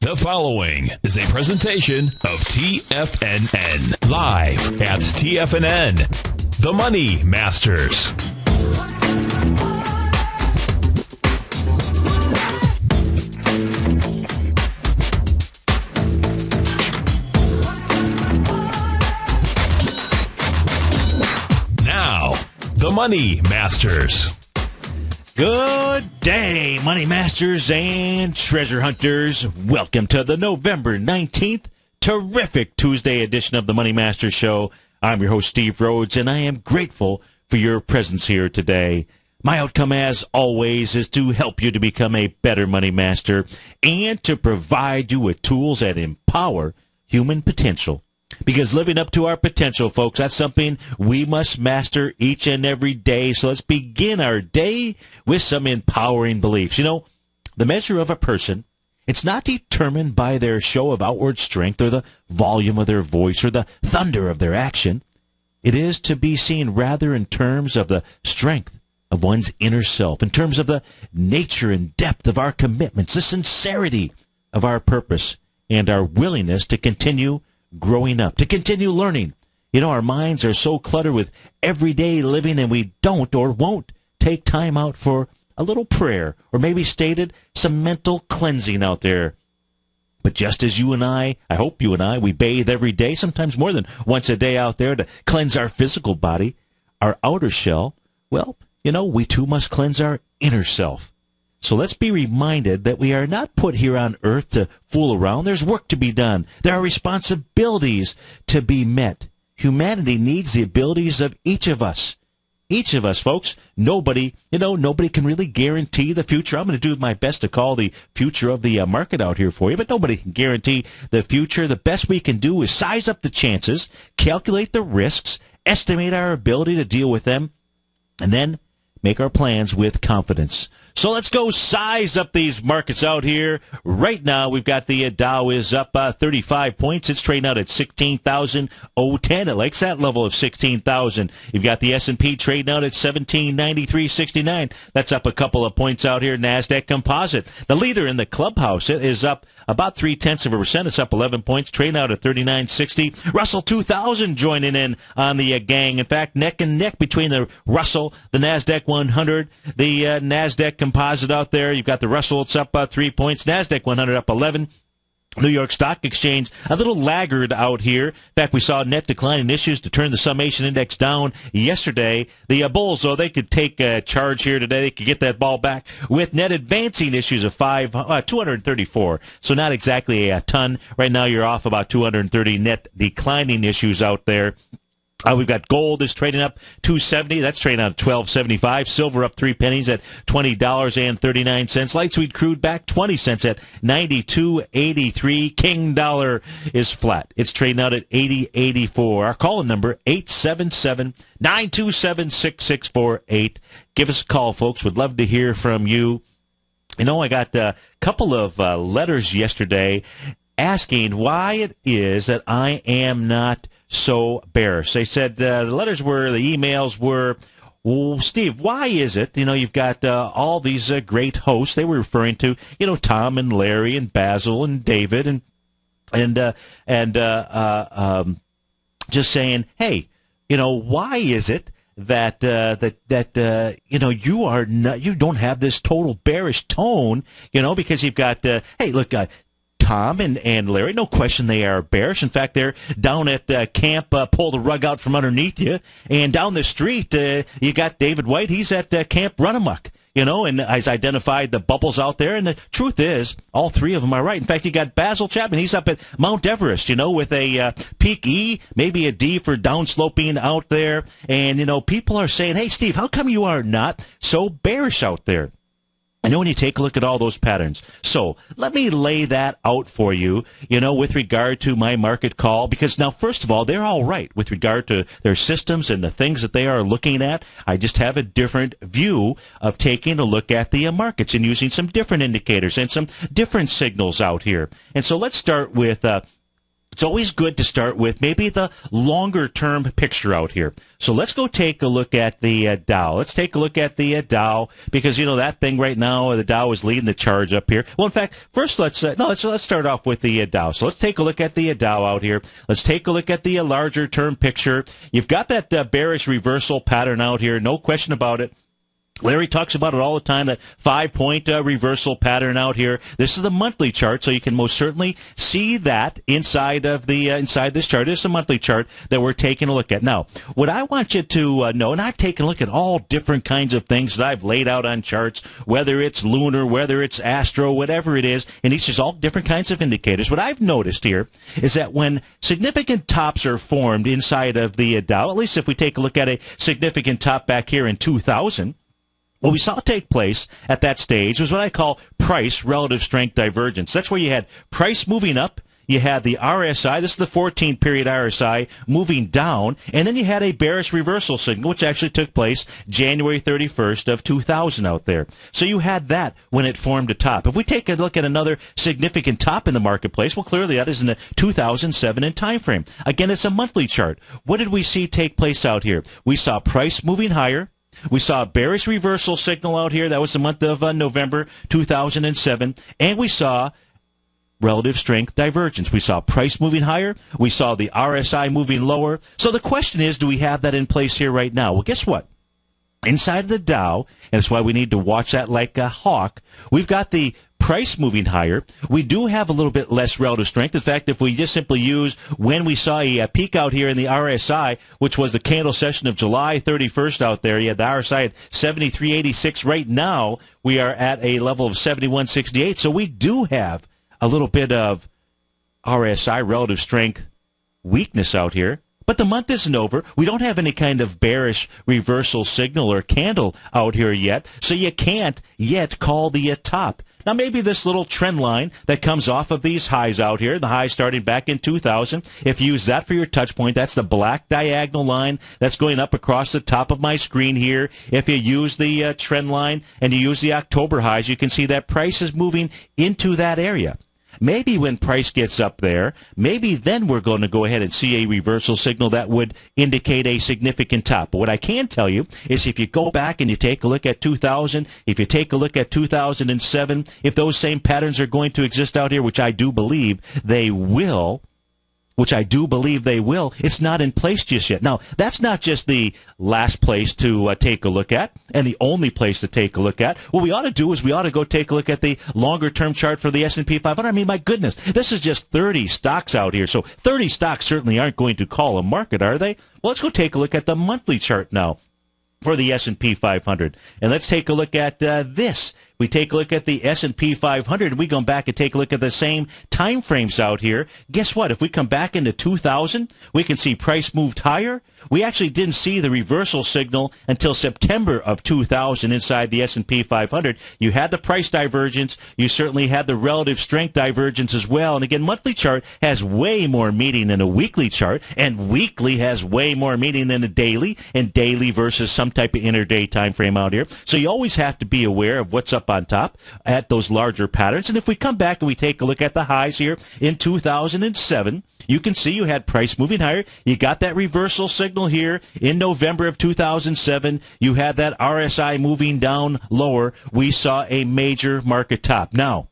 The following is a presentation of TFNN, live at TFNN, The Money Masters. Now, The Money Masters. Good day, Money Masters and Treasure Hunters. Welcome to the November 19th, terrific Tuesday edition of the Money Masters Show. I'm your host, Steve Rhodes, and I am grateful for your presence here today. My outcome, as always, is to help you to become a better money master and to provide you with tools that empower human potential. Because living up to our potential, folks, that's something we must master each and every day. So let's begin our day with some empowering beliefs. You know, the measure of a person, it's not determined by their show of outward strength or the volume of their voice or the thunder of their action. It is to be seen rather in terms of the strength of one's inner self, in terms of the nature and depth of our commitments, the sincerity of our purpose, and our willingness to continue growing up, to continue learning. You know, our minds are so cluttered with everyday living, and we don't or won't take time out for a little prayer, or maybe stated, some mental cleansing out there. But just as you and I hope you and I, we bathe every day, sometimes more than once a day out there to cleanse our physical body, our outer shell, well, you know, we too must cleanse our inner self. So let's be reminded that we are not put here on earth to fool around. There's work to be done. There are responsibilities to be met. Humanity needs the abilities of each of us. Each of us, folks. Nobody can really guarantee the future. I'm going to do my best to call the future of the market out here for you, but nobody can guarantee the future. The best we can do is size up the chances, calculate the risks, estimate our ability to deal with them, and then make our plans with confidence. So let's go size up these markets out here. Right now, we've got the Dow is up 35 points. It's trading out at 16,010. It likes that level of 16,000. You've got the S&P trading out at 1793.69. That's up a couple of points out here. NASDAQ Composite, the leader in the clubhouse, it is up about 0.3%. It's up 11 points, trading out at 39.60. Russell 2000 joining in on the gang. In fact, neck and neck between the Russell, the NASDAQ 100, the NASDAQ Composite out there. You've got the Russell, it's up 3 points. NASDAQ 100 up 11. New York Stock Exchange, a little laggard out here. In fact, we saw net decline in issues to turn the summation index down yesterday. The bulls, though, they could take a charge here today. They could get that ball back with net advancing issues of 234. So not exactly a ton. Right now, you're off about 230 net declining issues out there. We've got gold is trading up $2.70. That's trading out $12.75. Silver up 3 pennies at $20.39. Light sweet crude back 20 cents at $92.83. King dollar is flat. It's trading out at $80.84. Our call number 877-927-6648. Give us a call, folks. Would love to hear from you. You know, I got a couple of letters yesterday asking why it is that I am not so bearish. They said the emails were, well, Steve, why is it, you've got all these great hosts. They were referring to, Tom and Larry and Basil and David and just saying, hey, why is it that you don't have this total bearish tone, because you've got, hey, look, Tom and Larry, no question they are bearish. In fact, they're down at camp, pull the rug out from underneath you. And down the street, you got David White. He's at camp Run Amok, and has identified the bubbles out there. And the truth is, all three of them are right. In fact, you got Basil Chapman. He's up at Mount Everest, with a peak E, maybe a D for downsloping out there. And, people are saying, hey, Steve, how come you are not so bearish out there? I know when you take a look at all those patterns. So let me lay that out for you, with regard to my market call, because now, first of all, they're all right with regard to their systems and the things that they are looking at. I just have a different view of taking a look at the markets and using some different indicators and some different signals out here. And so let's start with it's always good to start with maybe the longer-term picture out here. So let's go take a look at the Dow. Let's take a look at the Dow because, that thing right now, the Dow is leading the charge up here. Well, in fact, first let's start off with the Dow. So let's take a look at the Dow out here. Let's take a look at the larger-term picture. You've got that bearish reversal pattern out here, no question about it. Larry talks about it all the time, that 5-point reversal pattern out here. This is the monthly chart, so you can most certainly see that inside of the inside this chart. This is a monthly chart that we're taking a look at. Now, what I want you to know, and I've taken a look at all different kinds of things that I've laid out on charts, whether it's lunar, whether it's astro, whatever it is, and these are all different kinds of indicators. What I've noticed here is that when significant tops are formed inside of the Dow, at least if we take a look at a significant top back here in 2000, what we saw take place at that stage was what I call price relative strength divergence. That's where you had price moving up, you had the RSI, this is the 14-period RSI, moving down, and then you had a bearish reversal signal, which actually took place January 31st of 2000 out there. So you had that when it formed a top. If we take a look at another significant top in the marketplace, well, clearly that is in the 2007 in time frame. Again, it's a monthly chart. What did we see take place out here? We saw price moving higher. We saw a bearish reversal signal out here. That was the month of November 2007. And we saw relative strength divergence. We saw price moving higher. We saw the RSI moving lower. So the question is, do we have that in place here right now? Well, guess what? Inside of the Dow, and that's why we need to watch that like a hawk, we've got the price moving higher. We do have a little bit less relative strength. In fact, if we just simply use when we saw a peak out here in the RSI, which was the candle session of July 31st out there, you had the RSI at 73.86. Right now, we are at a level of 71.68. So we do have a little bit of RSI relative strength weakness out here. But the month isn't over. We don't have any kind of bearish reversal signal or candle out here yet, so you can't yet call the top. Now, maybe this little trend line that comes off of these highs out here, the high starting back in 2000, if you use that for your touch point, that's the black diagonal line that's going up across the top of my screen here. If you use the trend line and you use the October highs, you can see that price is moving into that area. Maybe when price gets up there, maybe then we're going to go ahead and see a reversal signal that would indicate a significant top. But what I can tell you is if you go back and you take a look at 2000, if you take a look at 2007, if those same patterns are going to exist out here, which I do believe they will, it's not in place just yet. Now, that's not just the last place to take a look at and the only place to take a look at. What we ought to do is we ought to go take a look at the longer-term chart for the S&P 500. I mean, my goodness, this is just 30 stocks out here. So 30 stocks certainly aren't going to call a market, are they? Well, let's go take a look at the monthly chart now for the S&P 500. And let's take a look at this. We take a look at the S&P 500, and we go back and take a look at the same time frames out here. Guess what? If we come back into 2000, we can see price moved higher. We actually didn't see the reversal signal until September of 2000 inside the S&P 500. You had the price divergence. You certainly had the relative strength divergence as well. And again, monthly chart has way more meaning than a weekly chart, and weekly has way more meaning than a daily, and daily versus some type of intraday time frame out here. So you always have to be aware of what's up on top at those larger patterns. And if we come back and we take a look at the highs here in 2007, you can see you had price moving higher. You got that reversal signal here in November of 2007. You had that RSI moving down lower. We saw a major market top. Now,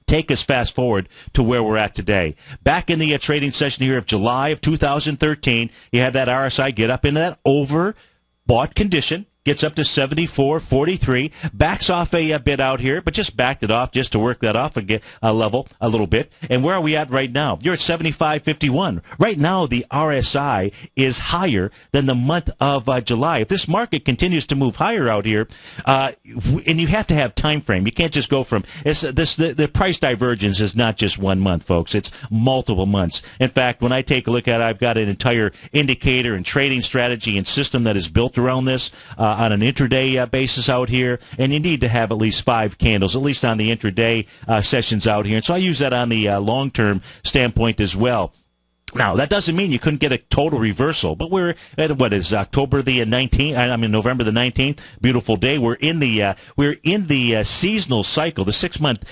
take us fast forward to where we're at today. Back in the trading session here of July of 2013, you had that RSI get up into that overbought condition. Gets up to 74.43, backs off a bit out here, but just backed it off just to work that off and get a level a little bit. And where are we at right now? You're at 75.51. Right now, the RSI is higher than the month of July. If this market continues to move higher out here, and you have to have time frame, you can't just go from the price divergence is not just 1 month, folks. It's multiple months. In fact, when I take a look at it, I've got an entire indicator and trading strategy and system that is built around this. On an intraday basis out here, and you need to have at least 5 candles, at least on the intraday sessions out here. And so I use that on the long-term standpoint as well. Now, that doesn't mean you couldn't get a total reversal, but we're at, what is November the 19th, beautiful day. We're in the seasonal cycle, the 6-month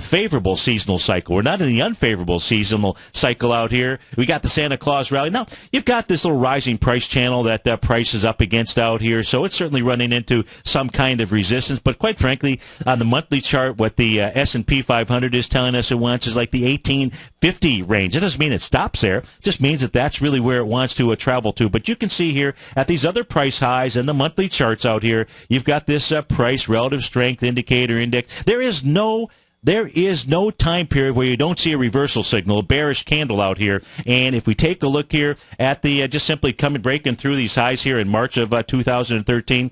favorable seasonal cycle. We're not in the unfavorable seasonal cycle out here. We got the Santa Claus rally. Now, you've got this little rising price channel that price is up against out here, so it's certainly running into some kind of resistance, but quite frankly, on the monthly chart, what the S&P 500 is telling us it wants is like the 1850 range. It doesn't mean it stops there. It just means that that's really where it wants to travel to. But you can see here at these other price highs and the monthly charts out here, you've got this price relative strength indicator index. There is no time period where you don't see a reversal signal, a bearish candle out here. And if we take a look here at the just simply breaking through these highs here in March of 2013,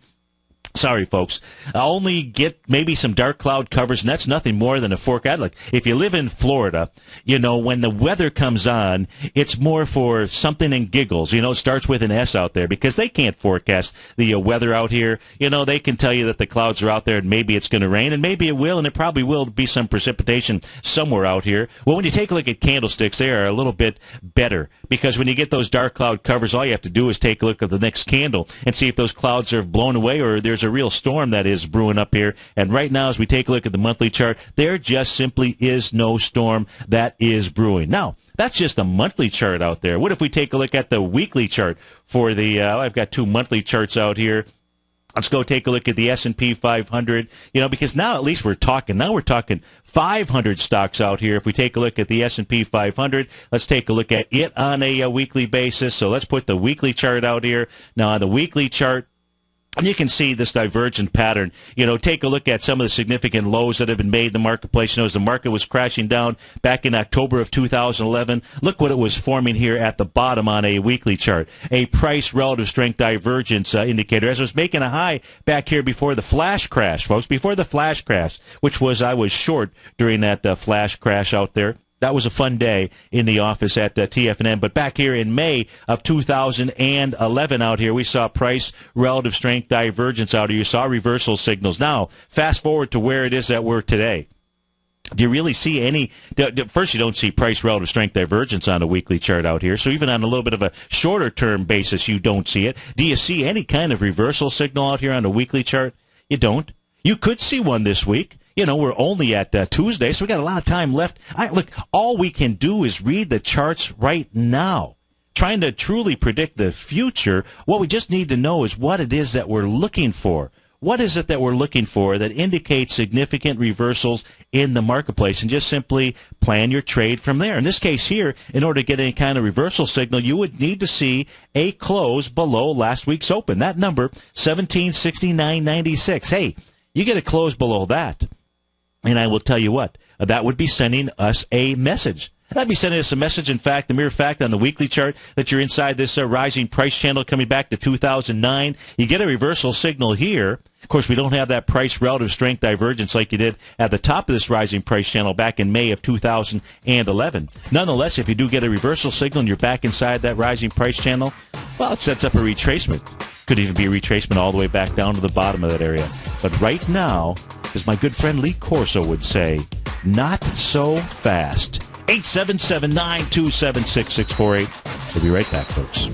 sorry, folks. I'll only get maybe some dark cloud covers, and that's nothing more than a forecast. Like, if you live in Florida, when the weather comes on, it's more for something in giggles. It starts with an S out there because they can't forecast the weather out here. They can tell you that the clouds are out there and maybe it's going to rain, and maybe it will, and it probably will be some precipitation somewhere out here. Well, when you take a look at candlesticks, they are a little bit better because when you get those dark cloud covers, all you have to do is take a look at the next candle and see if those clouds are blown away or there's a real storm that is brewing up here. And right now, as we take a look at the monthly chart, there just simply is no storm that is brewing. Now, that's just a monthly chart out there. What if we take a look at the weekly chart for the, I've got two monthly charts out here. Let's go take a look at the S&P 500, because now at least we're talking 500 stocks out here. If we take a look at the S&P 500, let's take a look at it on a weekly basis. So let's put the weekly chart out here. Now, on the weekly chart, and you can see this divergent pattern. Take a look at some of the significant lows that have been made in the marketplace. As the market was crashing down back in October of 2011, look what it was forming here at the bottom on a weekly chart. A price relative strength divergence indicator. As it was making a high back here before the flash crash, folks, before the flash crash, which was I was short during that flash crash out there. That was a fun day in the office at TFNN. But back here in May of 2011 out here, we saw price relative strength divergence out here. You saw reversal signals. Now, fast forward to where it is that we're today. Do you really see any? First, you don't see price relative strength divergence on a weekly chart out here. So even on a little bit of a shorter term basis, you don't see it. Do you see any kind of reversal signal out here on a weekly chart? You don't. You could see one this week. We're only at Tuesday, so we got a lot of time left. Look, all we can do is read the charts right now. Trying to truly predict the future, what we just need to know is what it is that we're looking for. What is it that we're looking for that indicates significant reversals in the marketplace? And just simply plan your trade from there. In this case here, in order to get any kind of reversal signal, you would need to see a close below last week's open. That number, 1769.96. Hey, you get a close below that. And I will tell you what, that would be sending us a message. That'd be sending us a message. In fact, the mere fact on the weekly chart that you're inside this rising price channel coming back to 2009, you get a reversal signal here. Of course, we don't have that price relative strength divergence like you did at the top of this rising price channel back in May of 2011. Nonetheless, if you do get a reversal signal and you're back inside that rising price channel, well, it sets up a retracement. Could even be a retracement all the way back down to the bottom of that area. But right now, as my good friend Lee Corso would say, not so fast. 877-927-6648. We'll be right back, folks.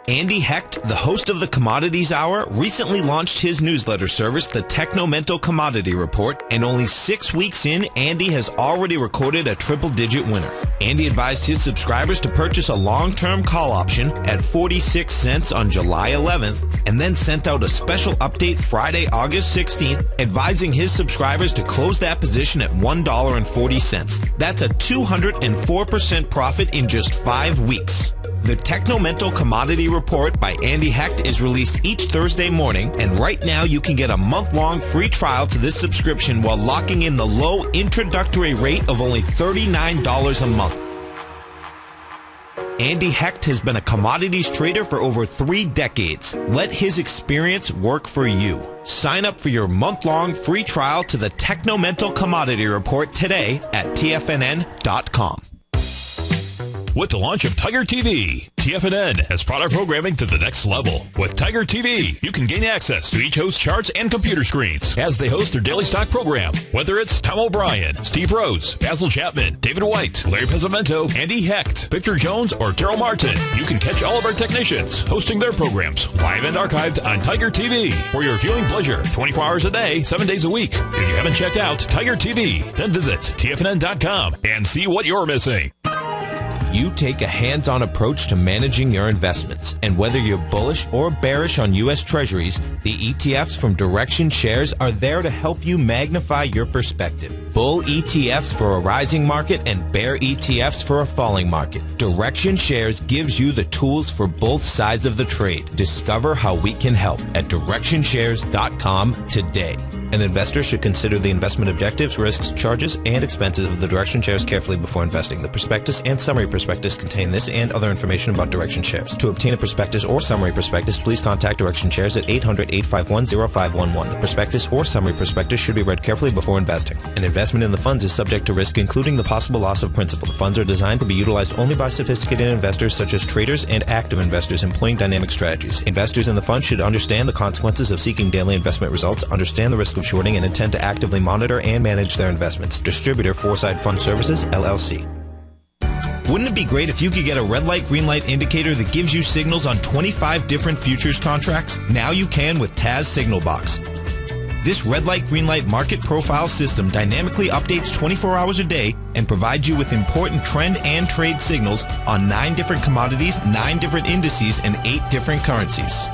Andy Hecht, the host of the Commodities Hour, recently launched his newsletter service, the Technomental Commodity Report, and only 6 weeks in, Andy has already recorded a triple-digit winner. Andy advised his subscribers to purchase a long-term call option at 46 cents on July 11th, and then sent out a special update Friday, August 16th, advising his subscribers to close that position at $1.40. That's a 204% profit in just 5 weeks. The Technomental Commodity Report by Andy Hecht is released each Thursday morning, and right now you can get a month-long free trial to this subscription while locking in the low introductory rate of only $39 a month. Andy Hecht has been a commodities trader for over 3 decades. Let his experience work for you. Sign up for your month-long free trial to the Technomental Commodity Report today at TFNN.com. with the launch of Tiger TV. TFNN has brought our programming to the next level. With Tiger TV, you can gain access to each host's charts and computer screens as they host their daily stock program. Whether it's Tom O'Brien, Steve Rhodes, Basil Chapman, David White, Larry Pezzamento, Andy Hecht, Victor Jones, or Terrell Martin, you can catch all of our technicians hosting their programs live and archived on Tiger TV for your viewing pleasure 24 hours a day, 7 days a week. If you haven't checked out Tiger TV, then visit TFNN.com and see what you're missing. You take a hands-on approach to managing your investments, and whether you're bullish or bearish on U.S. Treasuries, the ETFs from Direction Shares are there to help you magnify your perspective. Bull ETFs for a rising market and bear ETFs for a falling market. Direction Shares gives you the tools for both sides of the trade. Discover how we can help at DirectionShares.com today. An investor should consider the investment objectives, risks, charges, and expenses of the Direction Shares carefully before investing. The prospectus and summary prospectus contain this and other information about Direction Shares. To obtain a prospectus or summary prospectus, please contact Direction Shares at 800-851-0511. The prospectus or summary prospectus should be read carefully before investing. An investment in the funds is subject to risk, including the possible loss of principal. The funds are designed to be utilized only by sophisticated investors such as traders and active investors employing dynamic strategies. Investors in the fund should understand the consequences of seeking daily investment results, understand the risk of shorting, and intend to actively monitor and manage their investments. Distributor Foresight Fund Services, LLC. Wouldn't it be great if you could get a red light, green light indicator that gives you signals on 25 different futures contracts? Now you can with Taz Signal Box. This red light, green light market profile system dynamically updates 24 hours a day and provides you with important trend and trade signals on 9 different commodities, 9 different indices, and 8 different currencies.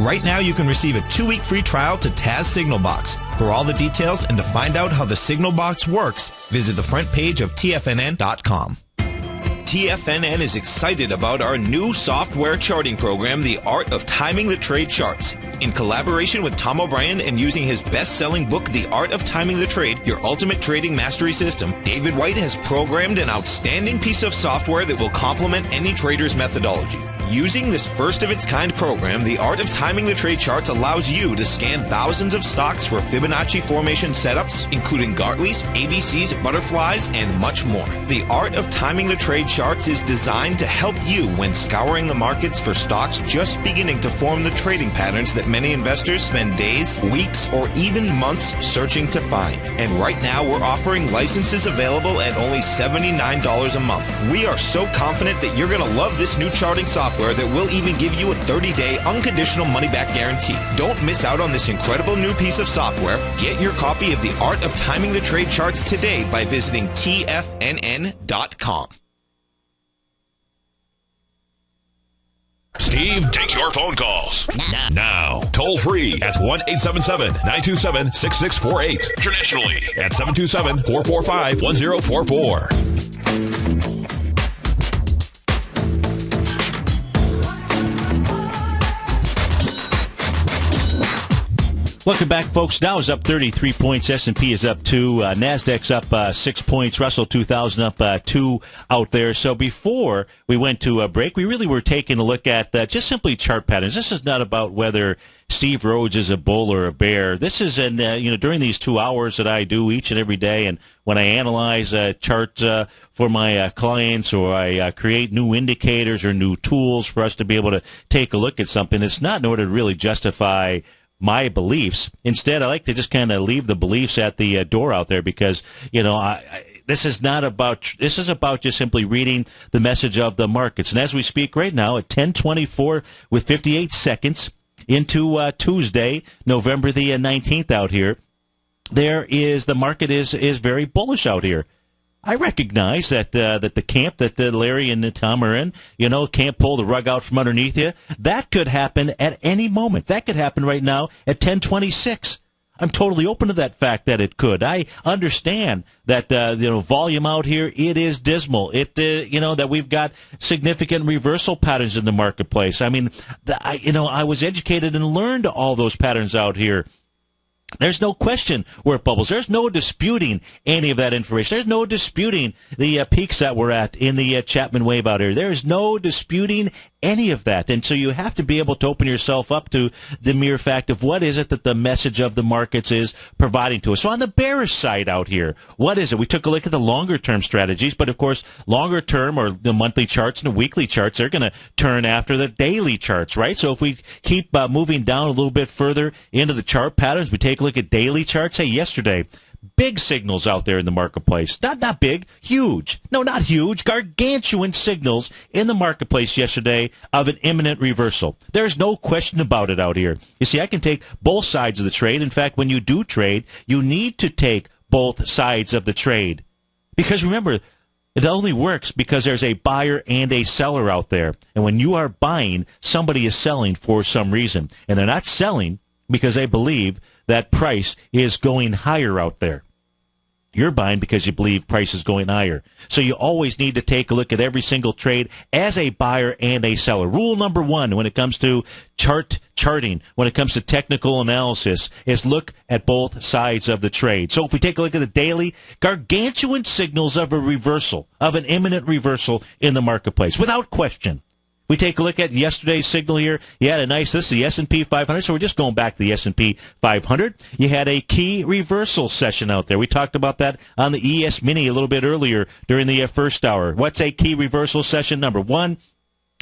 Right now, you can receive a 2-week free trial to Taz Signal Box. For all the details and to find out how the Signal Box works, visit the front page of TFNN.com. TFNN is excited about our new software charting program, The Art of Timing the Trade Charts. In collaboration with Tom O'Brien and using his best-selling book, The Art of Timing the Trade, Your Ultimate Trading Mastery System, David White has programmed an outstanding piece of software that will complement any trader's methodology. Using this first-of-its-kind program, The Art of Timing the Trade Charts allows you to scan thousands of stocks for Fibonacci formation setups, including Gartleys, ABCs, butterflies, and much more. The Art of Timing the Trade Charts is designed to help you when scouring the markets for stocks just beginning to form the trading patterns that many investors spend days, weeks, or even months searching to find. And right now, we're offering licenses available at only $79 a month. We are so confident that you're going to love this new charting software that will even give you a 30-day unconditional money-back guarantee. Don't miss out on this incredible new piece of software. Get your copy of The Art of Timing the Trade Charts today by visiting TFNN.com. Steve takes your phone calls now. Toll free at 1-877-927-6648. Internationally at 727-445-1044. Welcome back, folks. Dow is up 33 points. S&P is up 2. NASDAQ's up 6 points. Russell 2000 up 2 out there. So before we went to a break, we really were taking a look at just simply chart patterns. This is not about whether Steve Rhodes is a bull or a bear. This is, during these 2 hours that I do each and every day, and when I analyze charts for my clients, or I create new indicators or new tools for us to be able to take a look at something, it's not in order to really justify my beliefs. Instead, I like to just kind of leave the beliefs at the door out there, because, this is about just simply reading the message of the markets. And as we speak right now at 10:24 with 58 seconds into Tuesday, November the 19th out here, the market is very bullish out here. I recognize that the camp that Larry and Tom are in, can't pull the rug out from underneath you. That could happen at any moment. That could happen right now at 10:26. I'm totally open to that fact that it could. I understand that volume out here, it is dismal. That we've got significant reversal patterns in the marketplace. I mean, I was educated and learned all those patterns out here. There's no question where it bubbles. There's no disputing any of that information. There's no disputing the peaks that we're at in the Chapman wave out here. There's no disputing any of that. And so you have to be able to open yourself up to the mere fact of what is it that the message of the markets is providing to us. So on the bearish side out here, what is it? We took a look at the longer-term strategies, but of course, longer-term or the monthly charts and the weekly charts, they're going to turn after the daily charts, right? So if we keep moving down a little bit further into the chart patterns, we take a look at daily charts. Hey, yesterday, big signals out there in the marketplace. Not big, huge. No, not huge. Gargantuan signals in the marketplace yesterday of an imminent reversal. There's no question about it out here. You see, I can take both sides of the trade. In fact, when you do trade, you need to take both sides of the trade. Because remember, it only works because there's a buyer and a seller out there. And when you are buying, somebody is selling for some reason. And they're not selling because they believe that price is going higher out there. You're buying because you believe price is going higher. So you always need to take a look at every single trade as a buyer and a seller. Rule number one when it comes to charting, when it comes to technical analysis, is look at both sides of the trade. So if we take a look at the daily, gargantuan signals of a reversal, of an imminent reversal in the marketplace, without question. We take a look at yesterday's signal here. You had this is the S&P 500, so we're just going back to the S&P 500. You had a key reversal session out there. We talked about that on the ES Mini a little bit earlier during the first hour. What's a key reversal session? Number one,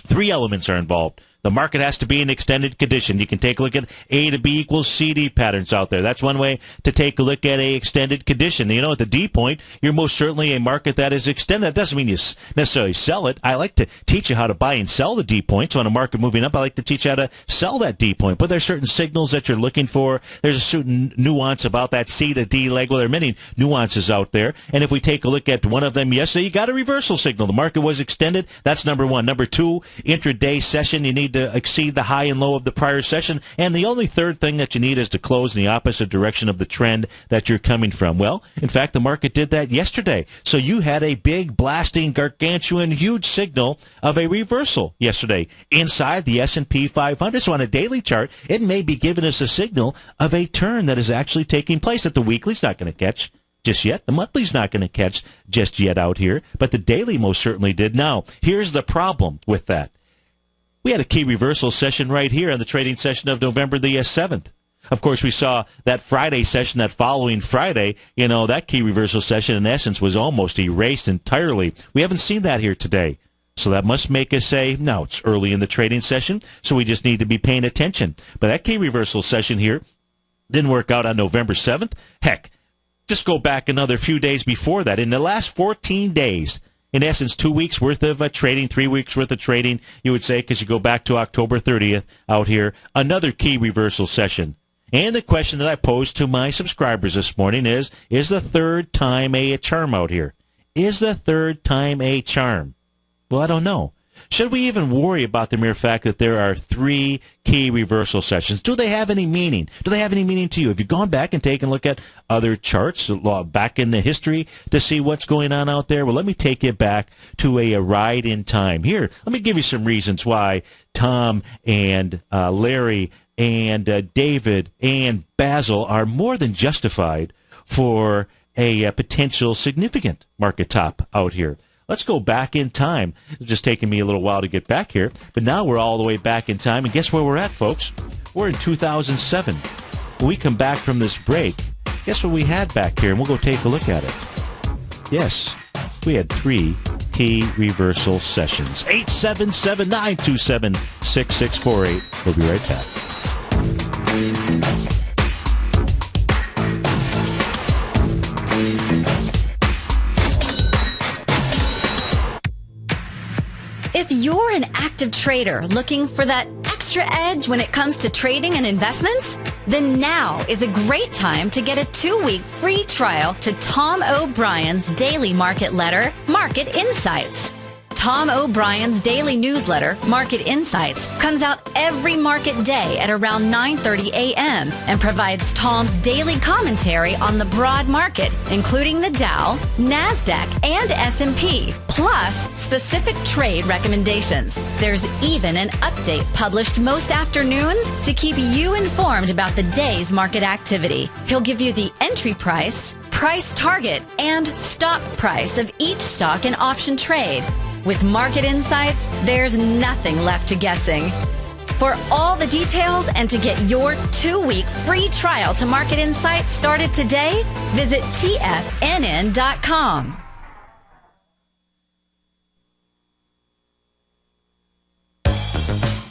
3 elements are involved. The market has to be in extended condition. You can take a look at A to B equals CD patterns out there. That's one way to take a look at a extended condition. You know, at the D point, you're most certainly a market that is extended. That doesn't mean you necessarily sell it. I like to teach you how to buy and sell the D point. So on a market moving up, I like to teach you how to sell that D point. But there's certain signals that you're looking for. There's a certain nuance about that C to D leg. Well, there are many nuances out there. And if we take a look at one of them yesterday, you got a reversal signal. The market was extended. That's number one. Number two, intraday session. You need to exceed the high and low of the prior session. And the only third thing that you need is to close in the opposite direction of the trend that you're coming from. Well, in fact, the market did that yesterday. So you had a big, blasting, gargantuan, huge signal of a reversal yesterday inside the S&P 500. So on a daily chart, it may be giving us a signal of a turn that is actually taking place that the weekly's not going to catch just yet. The monthly's not going to catch just yet out here, but the daily most certainly did. Now, here's the problem with that. We had a key reversal session right here on the trading session of November the 7th. Of course, we saw that Friday session, that following Friday, that key reversal session in essence was almost erased entirely. We haven't seen that here today. So that must make us say, no, it's early in the trading session, so we just need to be paying attention. But that key reversal session here didn't work out on November 7th. Heck, just go back another few days before that. In the last 14 days, in essence, 2 weeks worth of trading, 3 weeks worth of trading, you would say, because you go back to October 30th out here, another key reversal session. And the question that I posed to my subscribers this morning is the third time a charm out here? Is the third time a charm? Well, I don't know. Should we even worry about the mere fact that there are 3 key reversal sessions? Do they have any meaning? Do they have any meaning to you? Have you gone back and taken a look at other charts back in the history to see what's going on out there? Well, let me take you back to a ride in time. Here, let me give you some reasons why Tom and Larry and David and Basil are more than justified for a potential significant market top out here. Let's go back in time. It's just taking me a little while to get back here, but now we're all the way back in time, and guess where we're at, folks? We're in 2007. When we come back from this break, guess what we had back here, and we'll go take a look at it. Yes, we had 3 key reversal sessions. 877-927-6648. We'll be right back. If you're an active trader looking for that extra edge when it comes to trading and investments, then now is a great time to get a 2-week free trial to Tom O'Brien's daily market letter, Market Insights. Tom O'Brien's daily newsletter, Market Insights, comes out every market day at around 9:30 a.m. and provides Tom's daily commentary on the broad market, including the Dow, NASDAQ, and S&P, plus specific trade recommendations. There's even an update published most afternoons to keep you informed about the day's market activity. He'll give you the entry price, price target, and stop price of each stock and option trade. With market insights, there's nothing left to guessing. For all the details and to get your 2-week free trial to Market Insights started today, visit TFNN.com.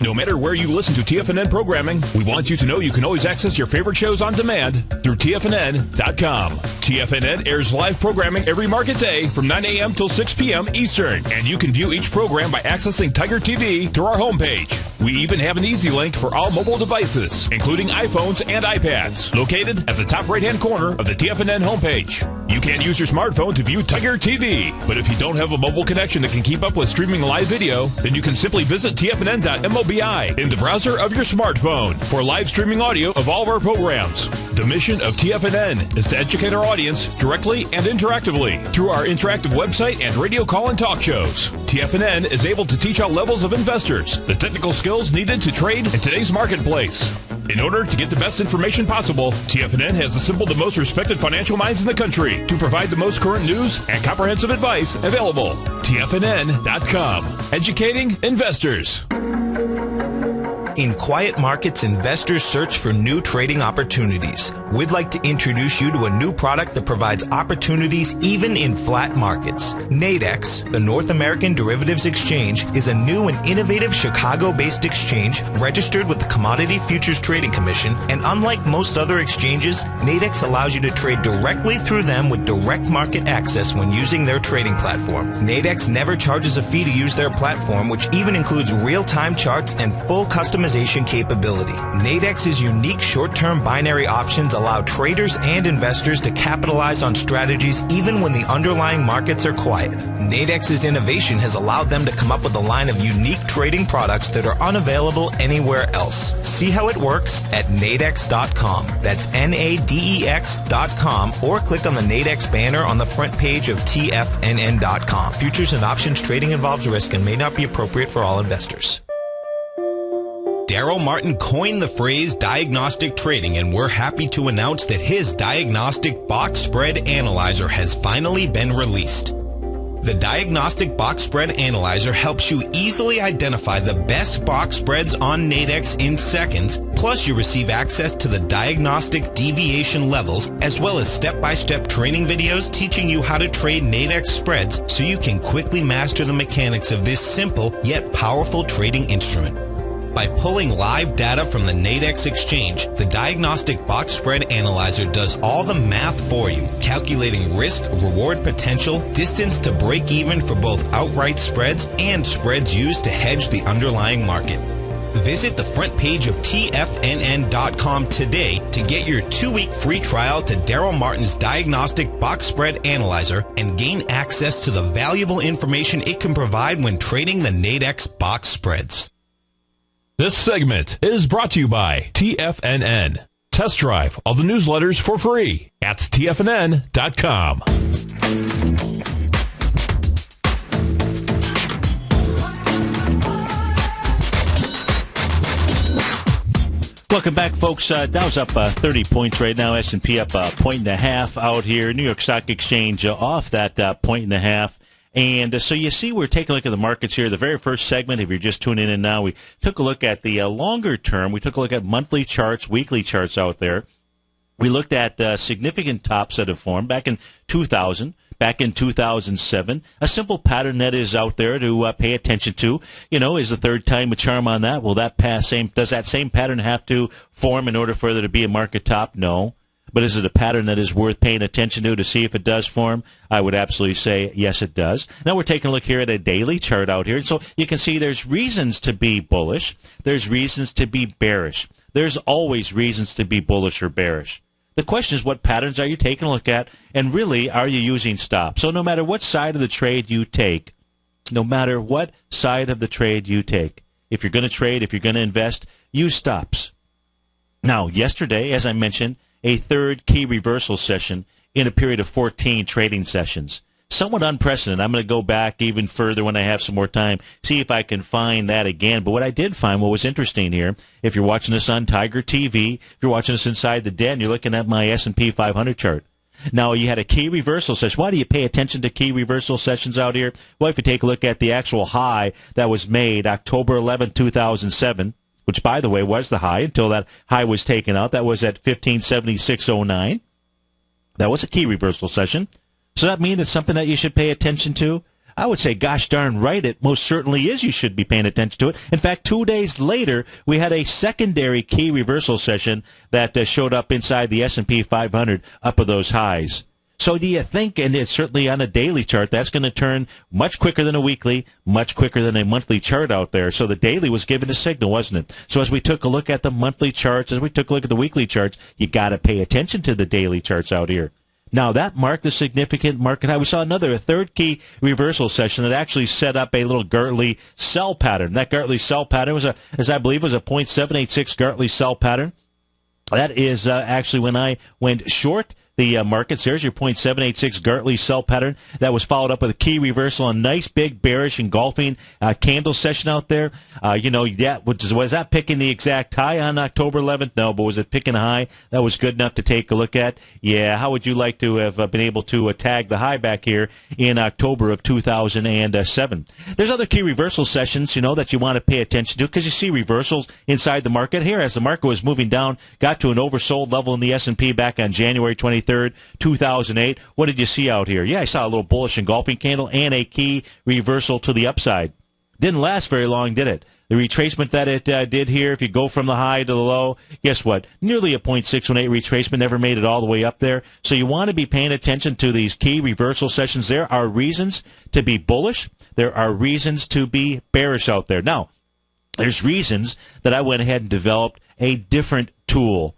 No matter where you listen to TFNN programming, we want you to know you can always access your favorite shows on demand through TFNN.com. TFNN airs live programming every market day from 9 a.m. till 6 p.m. Eastern, and you can view each program by accessing Tiger TV through our homepage. We even have an easy link for all mobile devices, including iPhones and iPads, located at the top right-hand corner of the TFNN homepage. You can't use your smartphone to view Tiger TV, but if you don't have a mobile connection that can keep up with streaming live video, then you can simply visit TFNN.mobi in the browser of your smartphone for live streaming audio of all of our programs. The mission of TFNN is to educate our audience directly and interactively through our interactive website and radio call and talk shows. TFNN is able to teach all levels of investors the technical skills needed to trade in today's marketplace. In order to get the best information possible, TFNN has assembled the most respected financial minds in the country to provide the most current news and comprehensive advice available. TFNN.com. Educating investors. In quiet markets, investors search for new trading opportunities. We'd like to introduce you to a new product that provides opportunities even in flat markets. Nadex, the North American Derivatives Exchange, is a new and innovative Chicago-based exchange registered with the Commodity Futures Trading Commission, and unlike most other exchanges, Nadex allows you to trade directly through them with direct market access when using their trading platform. Nadex never charges a fee to use their platform, which even includes real-time charts and full customization capability. Nadex's unique short-term binary options allow traders and investors to capitalize on strategies even when the underlying markets are quiet. Nadex's innovation has allowed them to come up with a line of unique trading products that are unavailable anywhere else. See how it works at nadex.com. That's NADEX.com, or click on the Nadex banner on the front page of TFNN.com. Futures and options trading involves risk and may not be appropriate for all investors. Daryl Martin coined the phrase diagnostic trading, and we're happy to announce that his diagnostic box spread analyzer has finally been released. The Diagnostic Box Spread Analyzer helps you easily identify the best box spreads on Nadex in seconds, plus you receive access to the diagnostic deviation levels, as well as step-by-step training videos teaching you how to trade Nadex spreads so you can quickly master the mechanics of this simple yet powerful trading instrument. By pulling live data from the Nadex exchange, the Diagnostic Box Spread Analyzer does all the math for you, calculating risk, reward potential, distance to break even for both outright spreads and spreads used to hedge the underlying market. Visit the front page of TFNN.com today to get your 2-week free trial to Daryl Martin's Diagnostic Box Spread Analyzer and gain access to the valuable information it can provide when trading the Nadex box spreads. This segment is brought to you by TFNN. Test drive all the newsletters for free at TFNN.com. Welcome back, folks. Dow's up 30 points right now. S&P up 1.5 out here. New York Stock Exchange off that 1.5. And so you see, we're taking a look at the markets here. The very first segment, if you're just tuning in now, we took a look at the longer term. We took a look at monthly charts, weekly charts out there. We looked at significant tops that have formed back in 2000, back in 2007. A simple pattern that is out there to pay attention to. You know, is the third time a charm on that? Will that does that same pattern have to form in order for there to be a market top? No. But is it a pattern that is worth paying attention to see if it does form? I would absolutely say yes, it does. Now we're taking a look here at a daily chart out here. So you can see there's reasons to be bullish. There's reasons to be bearish. There's always reasons to be bullish or bearish. The question is, what patterns are you taking a look at? And really, are you using stops? So no matter what side of the trade you take, if you're going to trade, if you're going to invest, use stops. Now, yesterday, as I mentioned, a third key reversal session in a period of 14 trading sessions. Somewhat unprecedented. I'm going to go back even further when I have some more time, see if I can find that again. But what I did find, what was interesting here, if you're watching this on Tiger TV, if you're watching this inside the den, you're looking at my S&P 500 chart. Now, you had a key reversal session. Why do you pay attention to key reversal sessions out here? Well, if you take a look at the actual high that was made October 11, 2007, which, by the way, was the high until that high was taken out. That was at 1576.09. That was a key reversal session. So that means it's something that you should pay attention to? I would say, gosh darn right, it most certainly is. You should be paying attention to it. In fact, 2 days later, we had a secondary key reversal session that showed up inside the S&P 500 up of those highs. So do you think, and it's certainly on a daily chart, that's going to turn much quicker than a weekly, much quicker than a monthly chart out there. So the daily was given a signal, wasn't it? So as we took a look at the monthly charts, as we took a look at the weekly charts, you got to pay attention to the daily charts out here. Now, that marked a significant market high. We saw a third key reversal session that actually set up a little Gartley sell pattern. That Gartley sell pattern was, as I believe, was a 0.786 Gartley sell pattern. That is actually when I went short the markets. There's your 0.786 Gartley sell pattern. That was followed up with a key reversal, a nice big bearish engulfing candle session out there. Was that picking the exact high on October 11th? No, but was it picking a high that was good enough to take a look at? Yeah, how would you like to have been able to tag the high back here in October of 2007? There's other key reversal sessions, that you want to pay attention to because you see reversals inside the market. Here, as the market was moving down, got to an oversold level in the S&P back on January 23rd, 2008. What did you see out here? Yeah, I saw a little bullish engulfing candle and a key reversal to the upside. Didn't last very long, did it? The retracement that it did here, if you go from the high to the low, guess what? Nearly a 0.618 retracement, never made it all the way up there. So you want to be paying attention to these key reversal sessions. There are reasons to be bullish. There are reasons to be bearish out there. Now, there's reasons that I went ahead and developed a different tool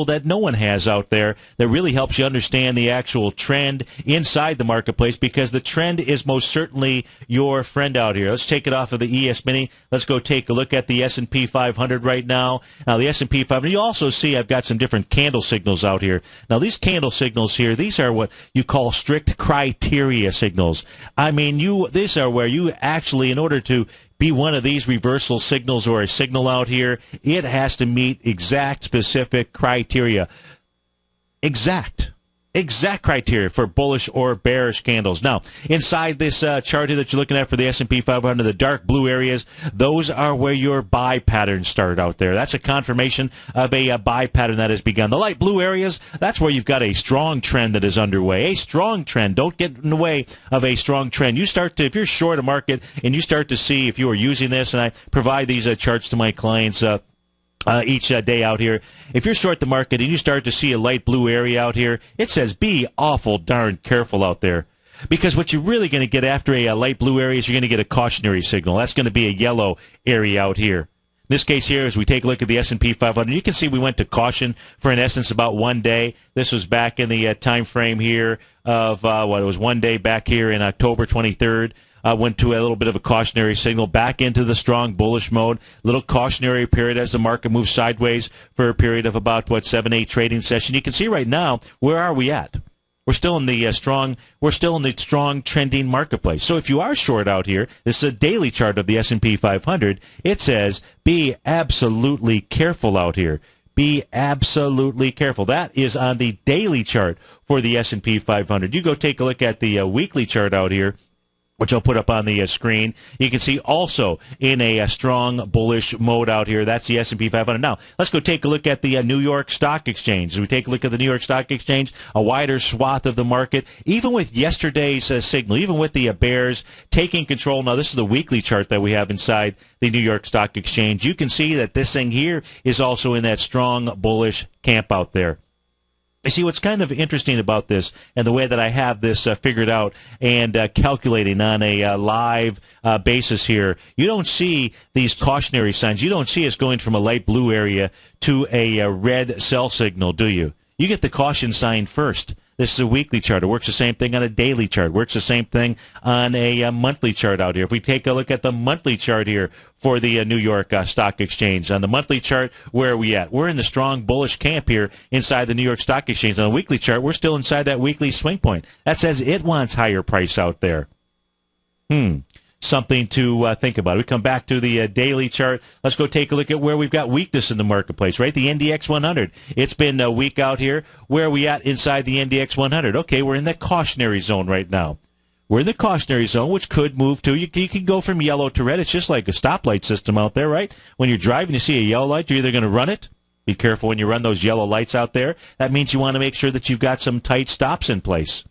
that no one has out there that really helps you understand the actual trend inside the marketplace, because the trend is most certainly your friend out here. Let's take it off of the ES Mini. Let's go take a look at the S&P 500 right now. Now, the S&P 500, you also see I've got some different candle signals out here. Now, these candle signals here, these are what you call strict criteria signals. I mean, these are where you actually, in order to be one of these reversal signals or a signal out here, it has to meet exact specific criteria. Exact criteria for bullish or bearish candles. Now, inside this chart here that you're looking at for the S&P 500, the dark blue areas, those are where your buy patterns start out there. That's a confirmation of a buy pattern that has begun. The light blue areas, that's where you've got a strong trend that is underway. A strong trend. Don't get in the way of a strong trend. If you're short a market and you start to see, if you are using this, and I provide these charts to my clients each day out here. If you're short the market and you start to see a light blue area out here, it says be awful darn careful out there. Because what you're really going to get after a light blue area is you're going to get a cautionary signal. That's going to be a yellow area out here. In this case here, as we take a look at the S&P 500, you can see we went to caution for, in essence, about 1 day. This was back in the time frame here of, it was 1 day back here in October 23rd. Went to a little bit of a cautionary signal, back into the strong bullish mode, little cautionary period as the market moves sideways for a period of about, 7-8 trading session. You can see right now, where are we at? We're still in the strong trending marketplace. So if you are short out here, this is a daily chart of the S&P 500. It says be absolutely careful out here. Be absolutely careful. That is on the daily chart for the S&P 500. You go take a look at the weekly chart out here, which I'll put up on the screen. You can see also in a strong bullish mode out here. That's the S&P 500. Now, let's go take a look at the New York Stock Exchange. As we take a look at the New York Stock Exchange, a wider swath of the market, even with yesterday's signal, even with the bears taking control. Now, this is the weekly chart that we have inside the New York Stock Exchange. You can see that this thing here is also in that strong bullish camp out there. You see, what's kind of interesting about this and the way that I have this figured out and calculating on a live basis here, you don't see these cautionary signs. You don't see us going from a light blue area to a red sell signal, do you? You get the caution sign first. This is a weekly chart. It works the same thing on a daily chart. It works the same thing on a monthly chart out here. If we take a look at the monthly chart here for the New York Stock Exchange, on the monthly chart, where are we at? We're in the strong bullish camp here inside the New York Stock Exchange. On the weekly chart, we're still inside that weekly swing point. That says it wants higher price out there. something to think about. We come back to the daily chart. Let's go take a look at where we've got weakness in the marketplace, right? The NDX 100. It's been a week out here. Where are we at inside the NDX 100? Okay, we're in the cautionary zone right now. We're in the cautionary zone, which could move to, you can go from yellow to red. It's just like a stoplight system out there, right? When you're driving, you see a yellow light, you're either going to run it. Be careful when you run those yellow lights out there. That means you want to make sure that you've got some tight stops in place.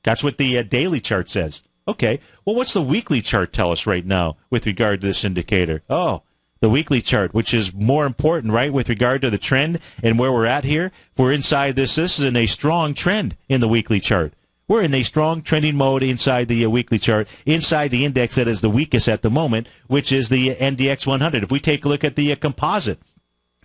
That's what the daily chart says. Okay, well, what's the weekly chart tell us right now with regard to this indicator? Oh, the weekly chart, which is more important, right, with regard to the trend and where we're at here. If we're inside this is in a strong trend in the weekly chart. We're in a strong trending mode inside the weekly chart, inside the index that is the weakest at the moment, which is the NDX 100. If we take a look at the composite,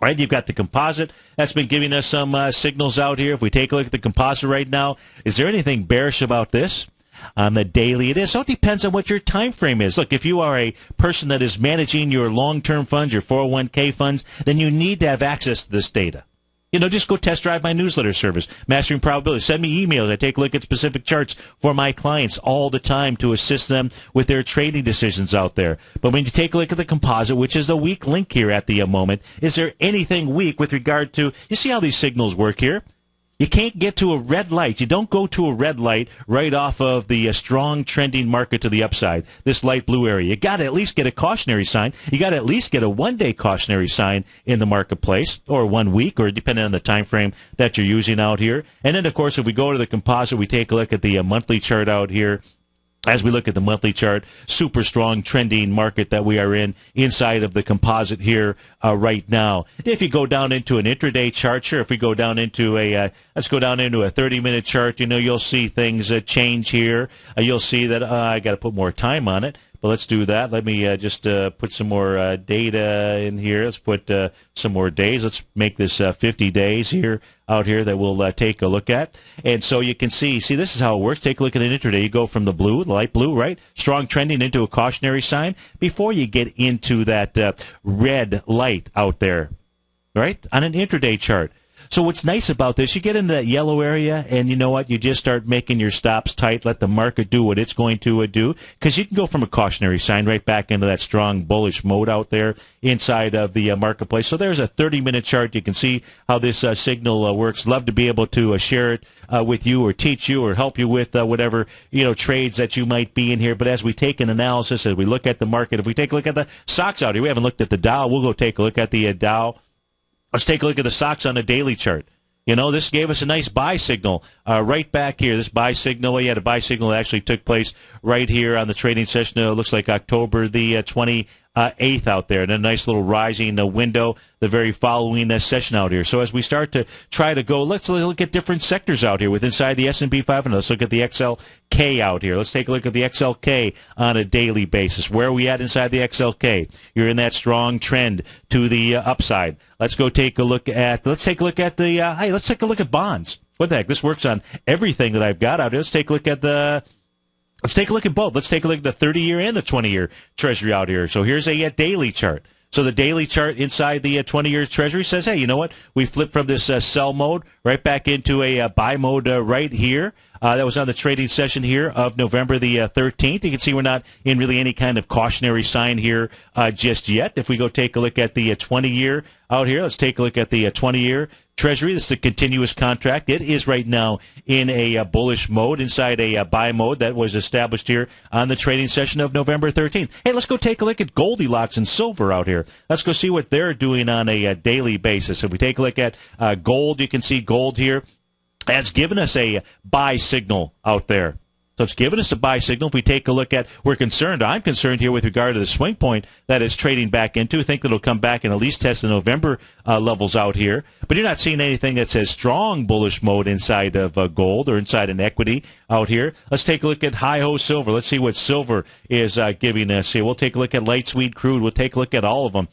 right, you've got the composite. That's been giving us some signals out here. If we take a look at the composite right now, is there anything bearish about this? On the daily, it is. So it depends on what your time frame is. Look, if you are a person that is managing your long-term funds, your 401k funds, then you need to have access to this data. Just go test drive my newsletter service, Mastering Probability. Send me emails. I take a look at specific charts for my clients all the time to assist them with their trading decisions out there. But when you take a look at the composite, which is the weak link here at the moment, is there anything weak with regard to, you see how these signals work here? You can't get to a red light. You don't go to a red light right off of the strong trending market to the upside, this light blue area. You got to at least get a cautionary sign. You got to at least get a one-day cautionary sign in the marketplace, or 1 week, or depending on the time frame that you're using out here. And then, of course, if we go to the composite, we take a look at the monthly chart out here. As we look at the monthly chart, super strong trending market that we are in inside of the composite here right now. If you go down into an intraday chart, sure, if we go down into let's go down into a 30-minute chart, you'll see things change here. You'll see that I got to put more time on it. But let's do that. Let me just put some more data in here. Let's put some more days. Let's make this 50 days here out here that we'll take a look at. And so you can see, this is how it works. Take a look at an intraday. You go from the blue, the light blue, right? Strong trending into a cautionary sign before you get into that red light out there, right? On an intraday chart. So what's nice about this, you get into that yellow area, and you know what? You just start making your stops tight, let the market do what it's going to do, because you can go from a cautionary sign right back into that strong bullish mode out there inside of the marketplace. So there's a 30-minute chart. You can see how this signal works. Love to be able to share it with you or teach you or help you with whatever trades that you might be in here. But as we take an analysis, as we look at the market, if we take a look at the stocks out here, we haven't looked at the Dow. We'll go take a look at the Dow. Let's take a look at the stocks on the daily chart. This gave us a nice buy signal right back here. This buy signal, we had a buy signal that actually took place right here on the trading session. It looks like October the 28th out there. And a nice little rising window the very following session out here. So as we start to try to go, let's look at different sectors out here with inside the S&P 500. Let's look at the XLK out here. Let's take a look at the XLK on a daily basis. Where are we at inside the XLK? You're in that strong trend to the upside. Let's go take a look at, let's take a look at bonds. What the heck? This works on everything that I've got out here. Let's take a look at let's take a look at both. Let's take a look at the 30-year and the 20-year Treasury out here. So here's a daily chart. So the daily chart inside the 20-year Treasury says, hey, you know what? We flipped from this sell mode right back into a buy mode right here. That was on the trading session here of November the 13th. You can see we're not in really any kind of cautionary sign here just yet. If we go take a look at the 20-year out here, let's take a look at the 20-year Treasury. This is the continuous contract. It is right now in a bullish mode, inside a buy mode that was established here on the trading session of November 13th. Hey, let's go take a look at Goldilocks and silver out here. Let's go see what they're doing on a daily basis. If we take a look at gold, you can see gold here has given us a buy signal out there. So it's given us a buy signal. If we take a look at, I'm concerned here with regard to the swing point that is trading back into. I think that it'll come back and at least test the November levels out here. But you're not seeing anything that says strong bullish mode inside of gold or inside an equity out here. Let's take a look at high-ho silver. Let's see what silver is giving us here. We'll take a look at light sweet crude. We'll take a look at all of them.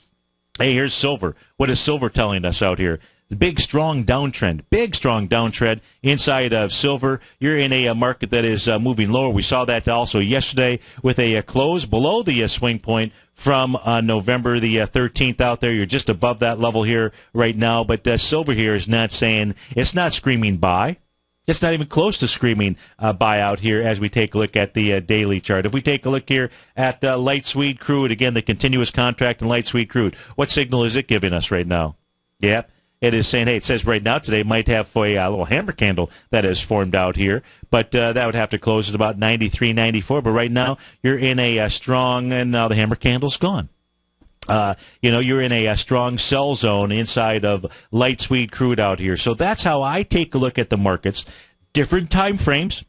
Hey, here's silver. What is silver telling us out here? Big, strong downtrend inside of silver. You're in a market that is moving lower. We saw that also yesterday with a close below the swing point from November the 13th out there. You're just above that level here right now, but silver here is not saying, it's not screaming buy. It's not even close to screaming buyout here as we take a look at the daily chart. If we take a look here at light sweet crude, again, the continuous contract in light sweet crude, what signal is it giving us right now? Yep. It is saying, hey, it says right now today might have a little hammer candle that has formed out here, but that would have to close at about 93, 94. But right now you're in a strong, and now the hammer candle's gone. You're in a strong sell zone inside of light sweet crude out here. So that's how I take a look at the markets. Different time frames.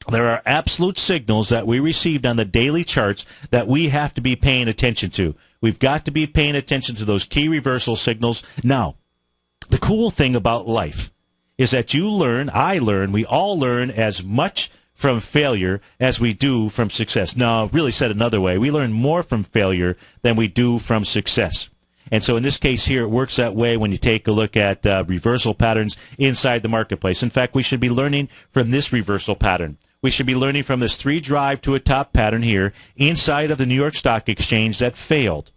There are absolute signals that we received on the daily charts that we have to be paying attention to. We've got to be paying attention to those key reversal signals. Now, the cool thing about life is that we all learn as much from failure as we do from success. Now, really said another way, we learn more from failure than we do from success. And so in this case here, it works that way when you take a look at reversal patterns inside the marketplace. In fact, we should be learning from this reversal pattern. We should be learning from this 3 drive to a top pattern here inside of the New York Stock Exchange that failed.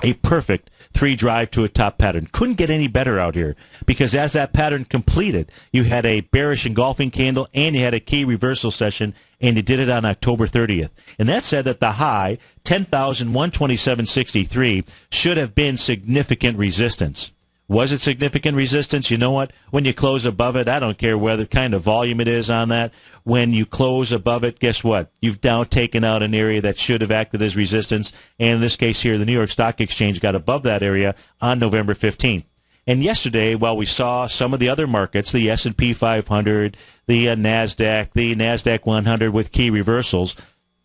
A perfect 3 drive to a top pattern. Couldn't get any better out here because as that pattern completed, you had a bearish engulfing candle and you had a key reversal session, and you did it on October 30th. And that said that the high, 10,127.63, should have been significant resistance. Was it significant resistance? You know what? When you close above it, I don't care whether kind of volume it is on that. When you close above it, guess what? You've now taken out an area that should have acted as resistance. And in this case here, the New York Stock Exchange got above that area on November 15th. And yesterday, while we saw some of the other markets, the S&P 500, the NASDAQ 100 with key reversals,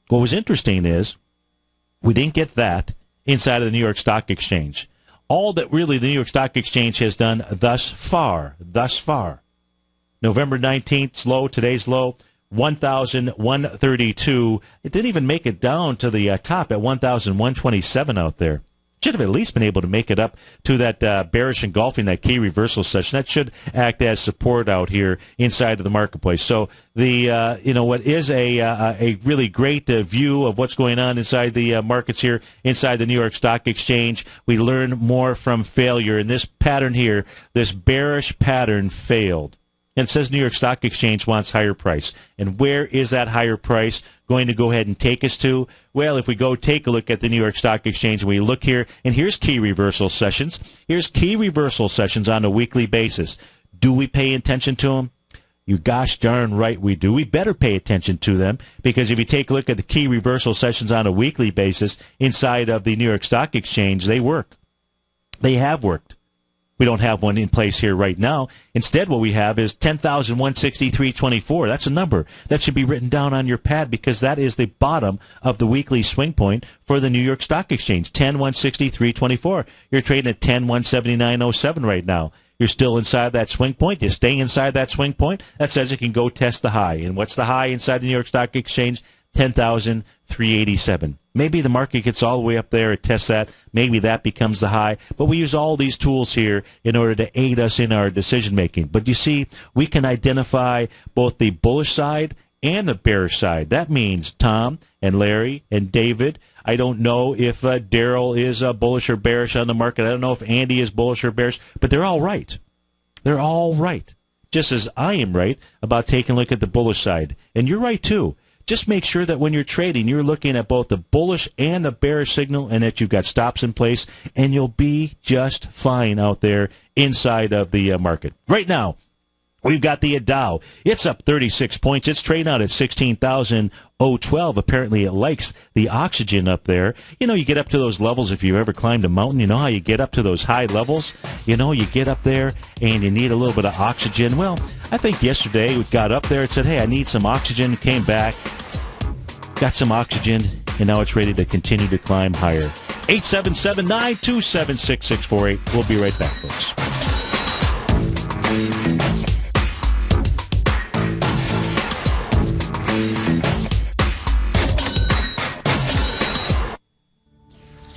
what was interesting is we didn't get that inside of the New York Stock Exchange. All that really the New York Stock Exchange has done thus far, November 19th's low, today's low, 1,132. It didn't even make it down to the top at 1,127 out there. Should have at least been able to make it up to that bearish engulfing, that key reversal session. That should act as support out here inside of the marketplace. So the what is a really great view of what's going on inside the markets here, inside the New York Stock Exchange. We learn more from failure. And this pattern here, this bearish pattern failed. And it says New York Stock Exchange wants higher price. And where is that higher price going to go ahead and take us to? Well, if we go take a look at the New York Stock Exchange and we look here, and here's key reversal sessions. Here's key reversal sessions on a weekly basis. Do we pay attention to them? You gosh darn right we do. We better pay attention to them because if you take a look at the key reversal sessions on a weekly basis inside of the New York Stock Exchange, they work. They have worked. We don't have one in place here right now. Instead, what we have is 10,163.24. That's a number that should be written down on your pad because that is the bottom of the weekly swing point for the New York Stock Exchange, 10,163.24. You're trading at 10,179.07 right now. You're still inside that swing point. You stay inside that swing point. That says it can go test the high. And what's the high inside the New York Stock Exchange? 10,387. Maybe the market gets all the way up there, it tests that, maybe that becomes the high, but we use all these tools here in order to aid us in our decision making. But you see, we can identify both the bullish side and the bearish side. That means Tom and Larry and David. I don't know if Daryl is bullish or bearish on the market. I don't know if Andy is bullish or bearish, but they're all right. They're all right. Just as I am right about taking a look at the bullish side. And you're right, too. Just make sure that when you're trading, you're looking at both the bullish and the bearish signal and that you've got stops in place, and you'll be just fine out there inside of the market. Right now, we've got the Dow. It's up 36 points. It's trading out at 16,012. Apparently, it likes the oxygen up there. You know, you get up to those levels if you ever climbed a mountain. You know how you get up to those high levels? You know, you get up there and you need a little bit of oxygen. Well, I think yesterday we got up there and said, hey, I need some oxygen. Came back, got some oxygen, and now it's ready to continue to climb higher. 877-927-6648. We'll be right back, folks.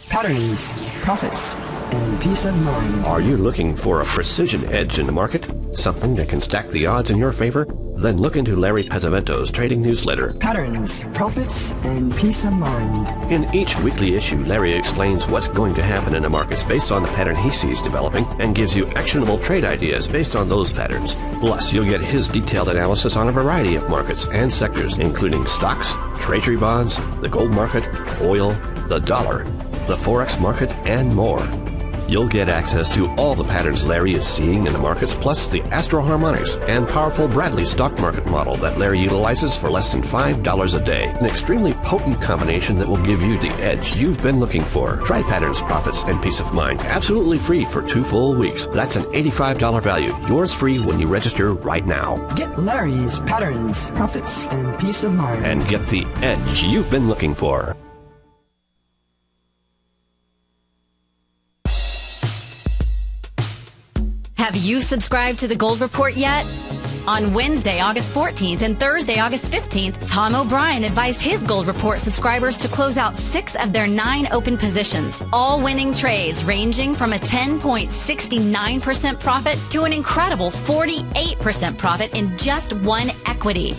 Patterns, profits, and peace of mind. Are you looking for a precision edge in the market? Something that can stack the odds in your favor? Then look into Larry Pesavento's trading newsletter. Patterns, profits, and peace of mind. In each weekly issue, Larry explains what's going to happen in the markets based on the pattern he sees developing and gives you actionable trade ideas based on those patterns. Plus, you'll get his detailed analysis on a variety of markets and sectors, including stocks, treasury bonds, the gold market, oil, the dollar, the forex market, and more. You'll get access to all the patterns Larry is seeing in the markets, plus the Astro Harmonics and powerful Bradley stock market model that Larry utilizes for less than $5 a day. An extremely potent combination that will give you the edge you've been looking for. Try Patterns, Profits, and Peace of Mind absolutely free for 2 full weeks. That's an $85 value. Yours free when you register right now. Get Larry's Patterns, Profits, and Peace of Mind. And get the edge you've been looking for. Have you subscribed to the Gold Report yet? On Wednesday, August 14th and Thursday, August 15th, Tom O'Brien advised his Gold Report subscribers to close out 6 of their 9 open positions, all winning trades ranging from a 10.69% profit to an incredible 48% profit in just one equity.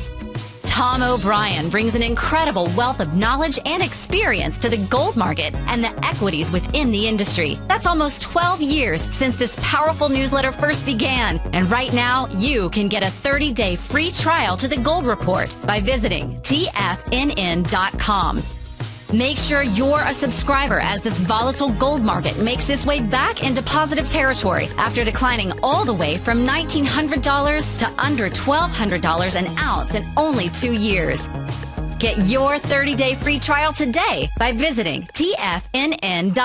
Tom O'Brien brings an incredible wealth of knowledge and experience to the gold market and the equities within the industry. That's almost 12 years since this powerful newsletter first began. And right now, you can get a 30-day free trial to the Gold Report by visiting TFNN.com. Make sure you're a subscriber as this volatile gold market makes its way back into positive territory after declining all the way from $1,900 to under $1,200 an ounce in only 2 years. Get your 30-day free trial today by visiting TFNN.com.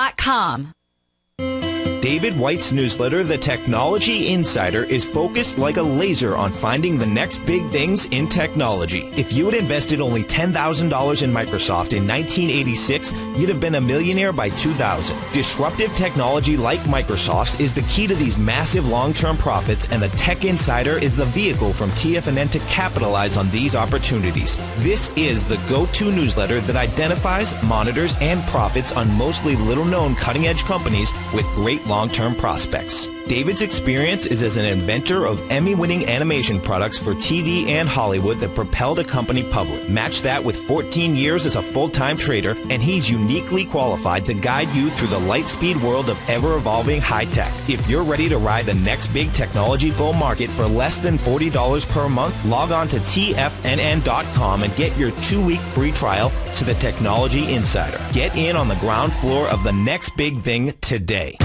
David White's newsletter, The Technology Insider, is focused like a laser on finding the next big things in technology. If you had invested only $10,000 in Microsoft in 1986, you'd have been a millionaire by 2000. Disruptive technology like Microsoft's is the key to these massive long-term profits, and the Tech Insider is the vehicle from TFNN to capitalize on these opportunities. This is the go-to newsletter that identifies, monitors, and profits on mostly little-known cutting-edge companies with great long-term prospects. David's experience is as an inventor of Emmy-winning animation products for TV and Hollywood that propelled a company public. Match that with 14 years as a full-time trader, and he's uniquely qualified to guide you through the light-speed world of ever-evolving high-tech. If you're ready to ride the next big technology bull market for less than $40 per month, log on to TFNN.com and get your 2-week free trial to the Technology Insider. Get in on the ground floor of the next big thing today.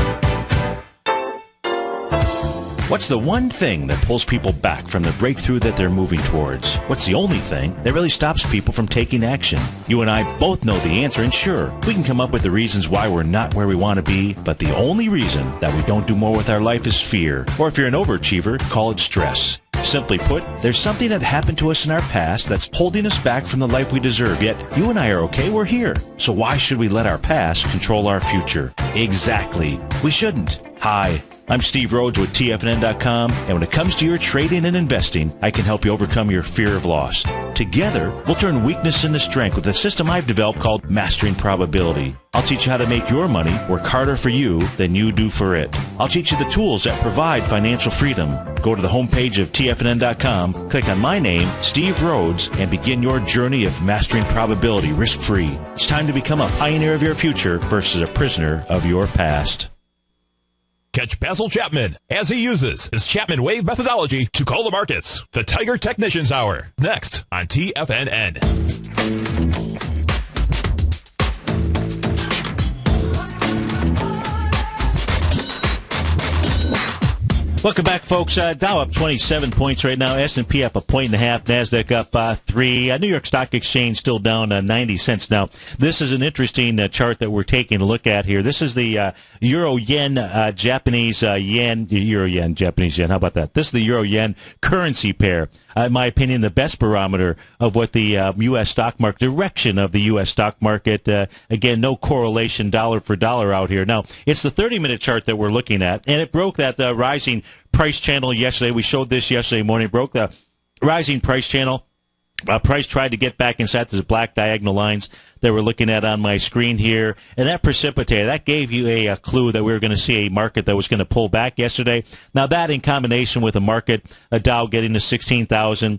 What's the one thing that pulls people back from the breakthrough that they're moving towards? What's the only thing that really stops people from taking action? You and I both know the answer, and sure, we can come up with the reasons why we're not where we want to be, but the only reason that we don't do more with our life is fear. Or if you're an overachiever, call it stress. Simply put, there's something that happened to us in our past that's holding us back from the life we deserve, yet you and I are okay, we're here. So why should we let our past control our future? Exactly. We shouldn't. Hi, I'm Steve Rhodes with TFNN.com, and when it comes to your trading and investing, I can help you overcome your fear of loss. Together, we'll turn weakness into strength with a system I've developed called Mastering Probability. I'll teach you how to make your money work harder for you than you do for it. I'll teach you the tools that provide financial freedom. Go to the homepage of TFNN.com, click on my name, Steve Rhodes, and begin your journey of mastering probability risk-free. It's time to become a pioneer of your future versus a prisoner of your past. Catch Basil Chapman as he uses his Chapman Wave methodology to call the markets. The Tiger Technicians Hour, next on TFNN. Welcome back, folks. Dow up 27 points right now. S&P up 1.5 points. NASDAQ up 3. New York Stock Exchange still down 90 cents. Now, this is an interesting chart that we're taking a look at here. This is the Euro-Yen, Japanese Yen, Euro-Yen, Japanese Yen. How about that? This is the Euro-Yen currency pair. In my opinion, the best barometer of what the U.S. stock market, direction of the U.S. stock market. Again, no correlation dollar for dollar out here. Now, it's the 30-minute chart that we're looking at, and it broke that rising price channel yesterday. We showed this yesterday morning. It broke the rising price channel. Price tried to get back inside the black diagonal lines that we're looking at on my screen here, and that precipitated, that gave you a clue that we were going to see a market that was going to pull back yesterday. Now that in combination with a market, a Dow getting to 16,000,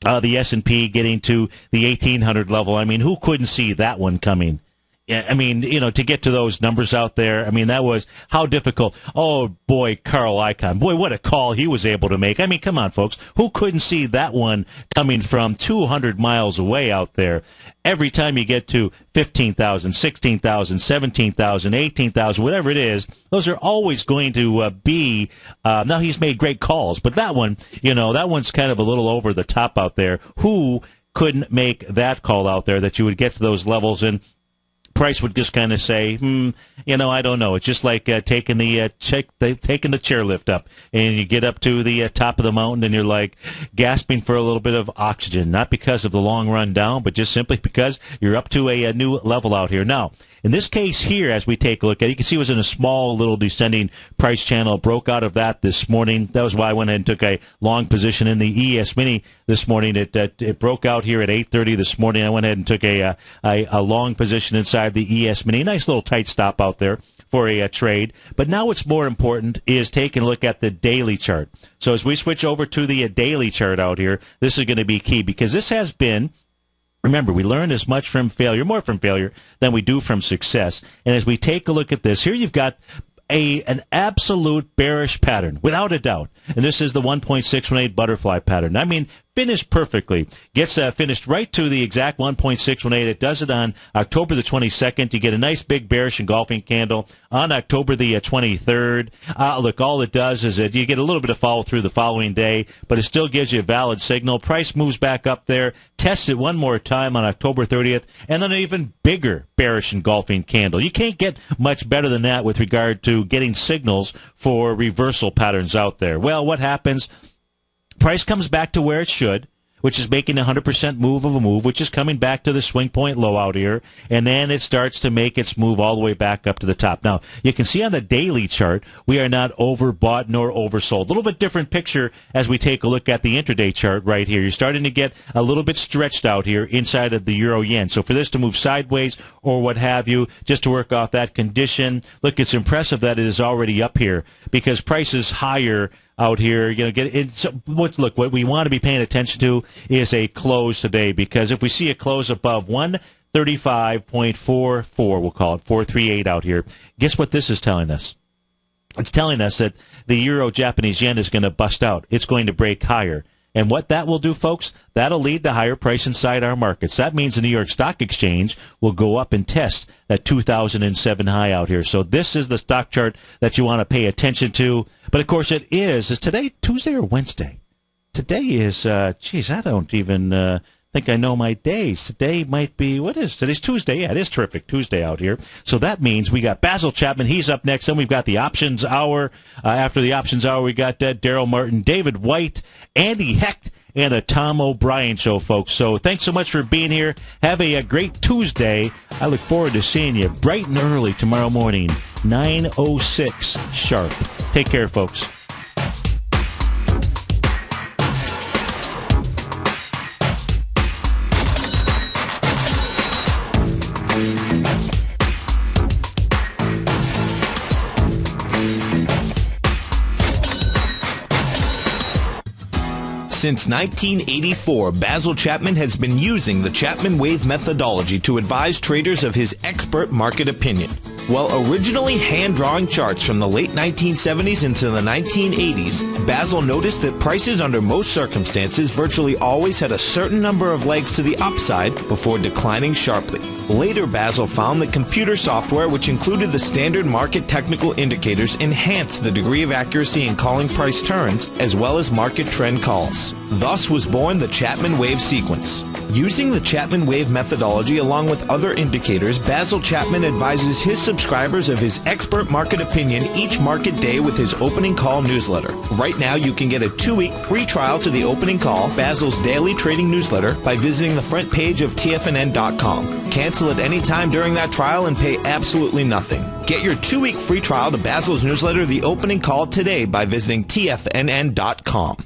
the S&P getting to the 1,800 level. I mean, who couldn't see that one coming? I mean, to get to those numbers out there, I mean, that was how difficult. Oh, boy, Carl Icahn. Boy, what a call he was able to make. I mean, come on, folks. Who couldn't see that one coming from 200 miles away out there? Every time you get to 15,000, 16,000, 17,000, 18,000, whatever it is, those are always going to be, now he's made great calls, but that one, that one's kind of a little over the top out there. Who couldn't make that call out there that you would get to those levels and price would just kind of say, I don't know. It's just like taking the chairlift up, and you get up to the top of the mountain, and you're like gasping for a little bit of oxygen, not because of the long run down, but just simply because you're up to a new level out here. Now, in this case here, as we take a look at it, you can see it was in a small little descending price channel, broke out of that this morning. That was why I went ahead and took a long position in the ES Mini this morning. It broke out here at 8:30 this morning. I went ahead and took a long position inside the ES Mini. Nice little tight stop out there for a trade. But now what's more important is taking a look at the daily chart. So as we switch over to the daily chart out here, this is going to be key because this has been, remember, we learn as much from failure, more from failure, than we do from success. And as we take a look at this, here you've got an absolute bearish pattern, without a doubt. And this is the 1.618 butterfly pattern. I mean, finished perfectly. Gets finished right to the exact 1.618. It does it on October the 22nd. You get a nice big bearish engulfing candle on October the 23rd. Look, all it does is you get a little bit of follow through the following day, but it still gives you a valid signal. Price moves back up there, tests it one more time on October 30th, and then an even bigger bearish engulfing candle. You can't get much better than that with regard to getting signals for reversal patterns out there. Well, what happens? Price comes back to where it should, which is making a 100% move of a move, which is coming back to the swing point low out here, and then it starts to make its move all the way back up to the top. Now, you can see on the daily chart, we are not overbought nor oversold. A little bit different picture as we take a look at the intraday chart right here. You're starting to get a little bit stretched out here inside of the euro-yen. So for this to move sideways or what have you, just to work off that condition, look, it's impressive that it is already up here because price is higher out here. What we want to be paying attention to is a close today, because if we see a close above 135.44, we'll call it 438 out here, guess what this is telling us? It's telling us that the euro Japanese yen is going to bust out. It's going to break higher. And what that will do, folks, that'll lead to higher price inside our markets. That means the New York Stock Exchange will go up and test that 2007 high out here. So this is the stock chart that you want to pay attention to. But, of course, is today Tuesday or Wednesday? Today is, I don't even think I know my days. Today might be, today's Tuesday. Yeah, it is terrific Tuesday out here. So that means we got Basil Chapman. He's up next. Then we've got the Options Hour. After the Options Hour, we got Daryl Martin, David White, Andy Hecht, and the Tom O'Brien Show, folks. So thanks so much for being here. Have a great Tuesday. I look forward to seeing you bright and early tomorrow morning, 9:06 sharp. Take care, folks. Since 1984, Basil Chapman has been using the Chapman Wave methodology to advise traders of his expert market opinion. While originally hand-drawing charts from the late 1970s into the 1980s, Basil noticed that prices under most circumstances virtually always had a certain number of legs to the upside before declining sharply. Later, Basil found that computer software, which included the standard market technical indicators, enhanced the degree of accuracy in calling price turns, as well as market trend calls. Thus was born the Chapman Wave sequence. Using the Chapman Wave methodology along with other indicators, Basil Chapman advises his subscribers of his expert market opinion each market day with his opening call newsletter. Right now, you can get a 2-week free trial to the opening call, Basil's daily trading newsletter, by visiting the front page of TFNN.com. Cancel at any time during that trial and pay absolutely nothing. Get your 2-week free trial to Basil's newsletter, The Opening Call, today by visiting TFNN.com.